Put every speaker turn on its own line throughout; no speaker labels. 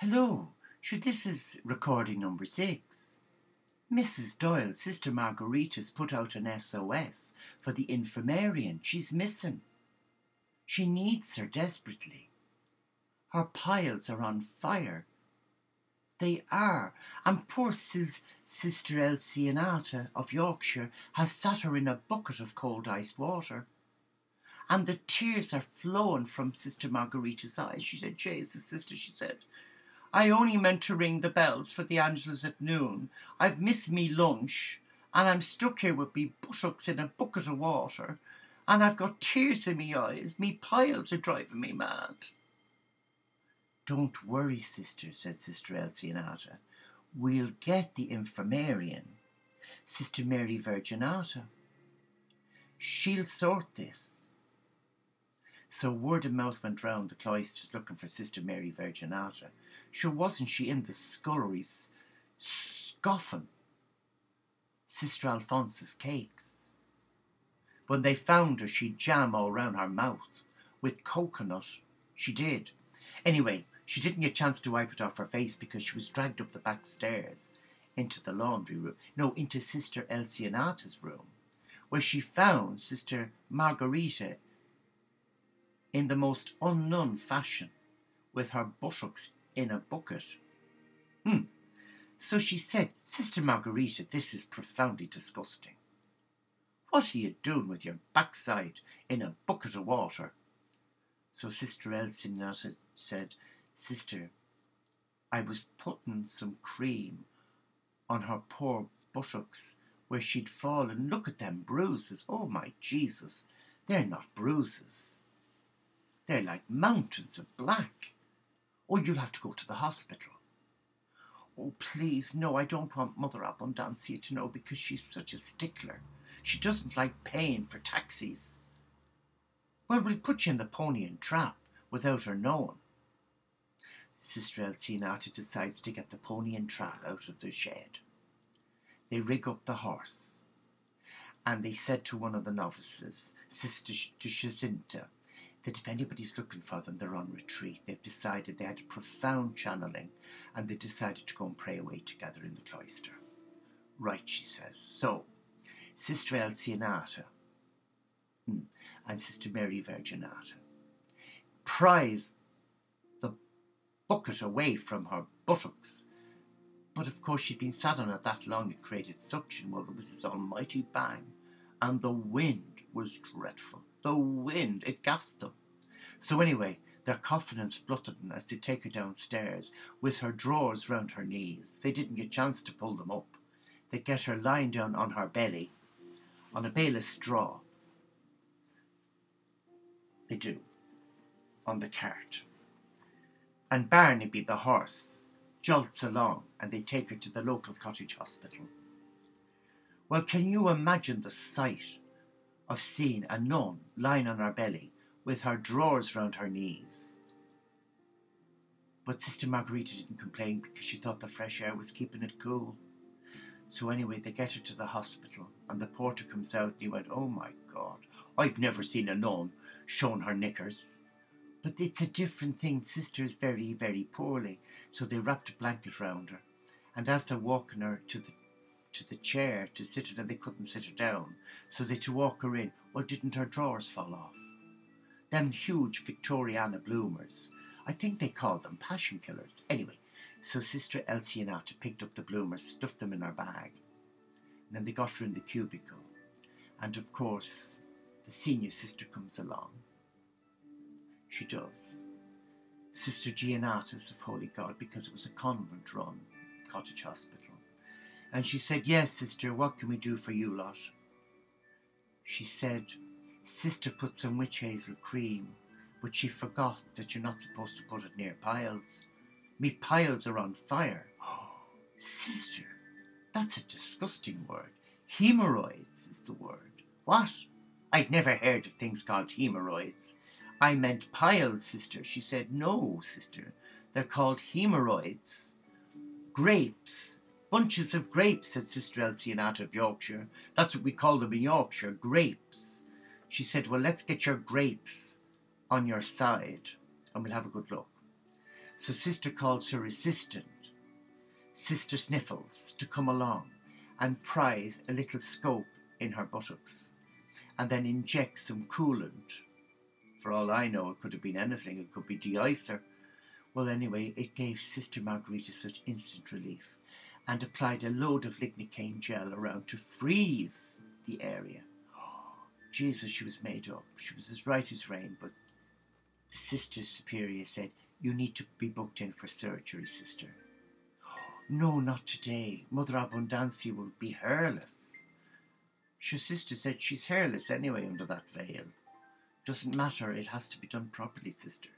Hello, sure this is recording number 6. Mrs Doyle, Sister Marguerite has put out an SOS for the infirmarian. She's missing. She needs her desperately. Her piles are on fire. They are. And poor Sister Elcianata of Yorkshire has sat her in a bucket of cold iced water. And the tears are flowing from Sister Marguerite's eyes. She said, Jesus, sister, she said, I only meant to ring the bells for the Angelus at noon. I've missed me lunch, and I'm stuck here with me buttocks in a bucket of water, and I've got tears in me eyes. Me piles are driving me mad. Don't worry, sister, said Sister Elcianata. We'll get the infirmarian, Sister Mary Virginata. She'll sort this. So word of mouth went round the cloisters looking for Sister Mary Virginata. Sure wasn't she in the sculleries scoffing Sister Alphonse's cakes? When they found her, she'd jam all round her mouth with coconut. She did. Anyway, she didn't get a chance to wipe it off her face because she was dragged up the back stairs into the laundry room. No, into Sister Elcianata's room, where she found Sister Marguerite in the most unknown fashion, with her buttocks in a bucket. So she said, Sister Marguerite, this is profoundly disgusting. What are you doing with your backside in a bucket of water? So Sister Elcianata said, Sister, I was putting some cream on her poor buttocks where she'd fallen. Look at them bruises. Oh my Jesus, they're not bruises. They're like mountains of black. Oh, you'll have to go to the hospital. Oh, please, no, I don't want Mother Abundancia to know because she's such a stickler. She doesn't like paying for taxis. Well, we'll put you in the pony and trap without her knowing. Sister Elcianata decides to get the pony and trap out of the shed. They rig up the horse. And they said to one of the novices, Sister Jacinta, that if anybody's looking for them, they're on retreat. They've decided they had a profound channeling and they decided to go and pray away together in the cloister. Right, she says. So, Sister Elcianata and Sister Mary Virginata prized the bucket away from her buttocks. But of course she'd been sat on it that long it created suction. Well, there was this almighty bang and the wind was dreadful. The wind, it gassed them. So anyway, they're coughing and spluttering as they take her downstairs with her drawers round her knees. They didn't get a chance to pull them up. They get her lying down on her belly, on a bale of straw. They do, on the cart. And Barnaby, the horse, jolts along and they take her to the local cottage hospital. Well, can you imagine the sight of seeing a nun lying on her belly with her drawers round her knees? But Sister Marguerite didn't complain because she thought the fresh air was keeping it cool. So anyway, they get her to the hospital and the porter comes out and he went, oh my God, I've never seen a nun showing her knickers. But it's a different thing. Sister is very, very poorly. So they wrapped a blanket round her. And as they're walking her to the chair to sit her, and they couldn't sit her down, so they to walk her in. Well, didn't her drawers fall off? Them huge Victoriana bloomers. I think they called them passion killers. Anyway, so Sister Elcianata picked up the bloomers, stuffed them in her bag, and then they got her in the cubicle. And of course, the senior sister comes along. She does. Sister Giannatus of Holy God, because it was a convent-run cottage hospital. And she said, yes, sister, what can we do for you lot? She said, sister put some witch hazel cream, but she forgot that you're not supposed to put it near piles. Me piles are on fire. Oh, sister, that's a disgusting word. Hemorrhoids is the word. What? I've never heard of things called hemorrhoids. I meant piles, sister. She said, no, sister, they're called hemorrhoids. Grapes. Bunches of grapes, said Sister Elcianata of Yorkshire. That's what we call them in Yorkshire, grapes. She said, well, let's get your grapes on your side and we'll have a good look. So Sister calls her assistant, Sister Sniffles, to come along and prise a little scope in her buttocks and then inject some coolant. For all I know, it could have been anything. It could be de-icer. Well, anyway, it gave Sister Marguerite such instant relief and applied a load of lignocaine gel around to freeze the area. Oh, Jesus, she was made up. She was as right as rain, but the Sister Superior said, "You need to be booked in for surgery, sister." Oh, no, not today. Mother Abundancia will be hairless. Her sister said she's hairless anyway under that veil. Doesn't matter, it has to be done properly, sister.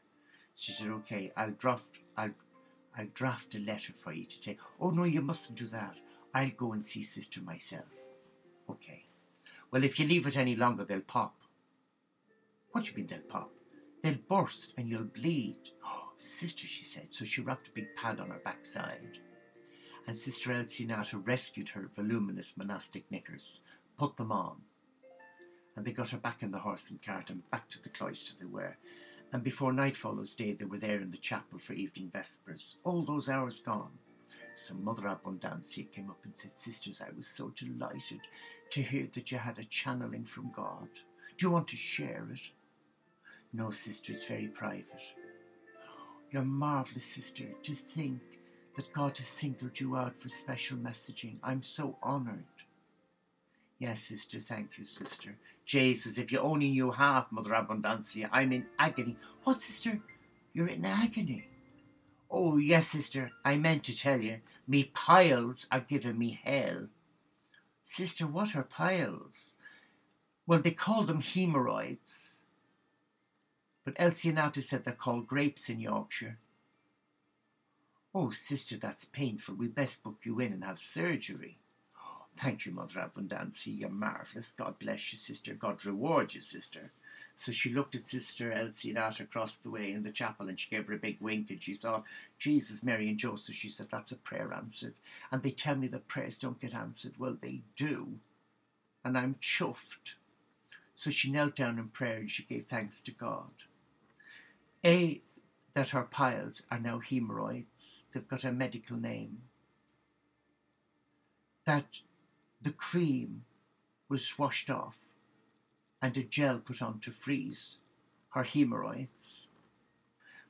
She said, okay, I'll draft a letter for you to take. Oh, no, you mustn't do that. I'll go and see sister myself. Okay. Well, if you leave it any longer, they'll pop. What do you mean they'll pop? They'll burst and you'll bleed. Oh, sister, she said. So she wrapped a big pad on her backside. And Sister Elsinata rescued her voluminous monastic knickers, put them on. And they got her back in the horse and cart and back to the cloister they were. And before nightfall those day, they were there in the chapel for evening vespers, all those hours gone. So Mother Abundancia came up and said, "Sisters, I was so delighted to hear that you had a channeling from God. Do you want to share it?" "No, sister, it's very private." "You're marvellous, sister, to think that God has singled you out for special messaging. I'm so honoured." "Yes, sister, thank you, sister. Jesus, if you only knew half, Mother Abundancia, I'm in agony." "What, sister? You're in agony?" "Oh, yes, sister, I meant to tell you, me piles are giving me hell." "Sister, what are piles?" "Well, they call them hemorrhoids, but Elsinata said they're called grapes in Yorkshire." "Oh, sister, that's painful. We best book you in and have surgery." "Thank you, Mother Abundancia, you're marvellous. God bless you, sister. God reward you, sister." So she looked at Sister Elsinata across the way in the chapel and she gave her a big wink and she thought, Jesus, Mary and Joseph, she said, that's a prayer answered. And they tell me that prayers don't get answered. Well, they do. And I'm chuffed. So she knelt down in prayer and she gave thanks to God. A, that her piles are now hemorrhoids. They've got a medical name. That the cream was washed off and a gel put on to freeze her hemorrhoids.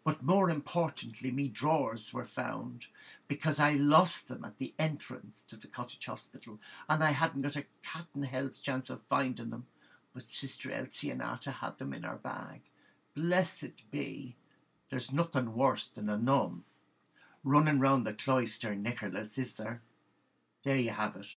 But more importantly, me drawers were found because I lost them at the entrance to the cottage hospital and I hadn't got a cat in hell's chance of finding them. But Sister Elsinata had them in her bag. Blessed be, there's nothing worse than a nun running round the cloister knickerless, is there? There you have it.